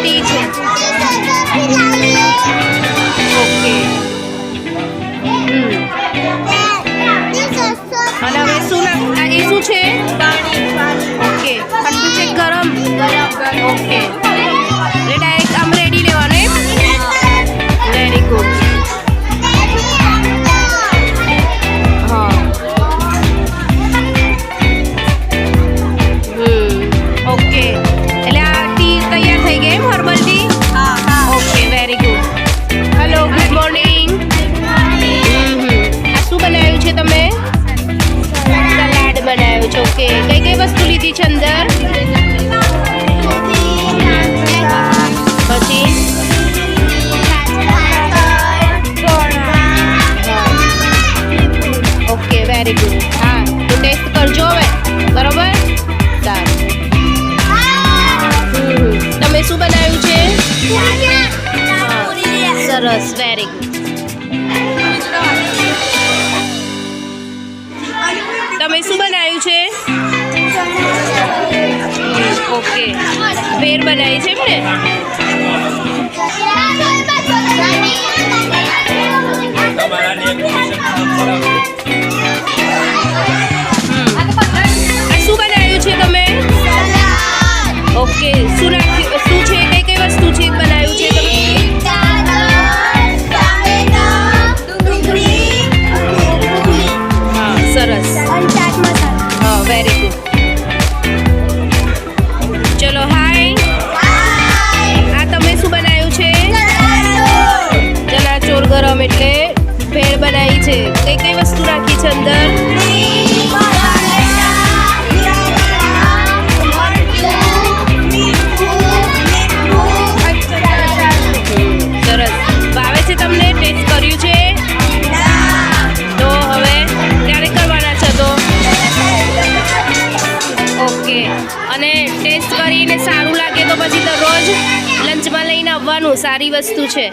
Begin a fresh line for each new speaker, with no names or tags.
T છે. Okay. અને હવે શું આ એ શું છે? ઓકે. ઠંડુ છે ગરમ? ઓકે. એટલે ડાયરેક્ટ આમ રેડી લેવાનું એમ? Very good. હા. ઓકે. એટલે આ ટી તૈયાર થઈ ગઈ એમ herbal tea? Okay very good. Hello good morning. આ શું બનાવ્યું છે તમે? સલાડ બનાવ્યું છે. ઓકે. કઈ કઈ વસ્તુ લીધી છે અંદર? પછી ઓકે વેરી ગુડ. હા તો ટેસ્ટ કરજો હવે બરોબર. સારું. તમે શું બનાવ્યું છે? સરસ વેરી ગુડ. તમે શું બનાવ્યું છે? ઓકે ભેર બનાવી છે એમ ને? શું બનાવ્યું છે તમે? ઓકે. શું નાખ્યું? શું છે? કઈ કઈ વસ્તુ છે બનાવ્યું છે તમે? હા સરસ. હા વેરી ગુડ. ચલો હાય. આ તમે શું બનાવ્યું છે? ચનાચોર ગરમ એટલે ભેળ બનાવી છે. કઈ કઈ વસ્તુ રાખી છે અંદર? સરસ. ભાવે છે તમને? ટેસ્ટ કર્યું છે? તો હવે ક્યારે કરવાના છો તો? ઓકે. અને ટેસ્ટ કરીને સારું લાગે તો પછી દરરોજ લંચમાં લઈને આવવાનું. સારી વસ્તુ છે.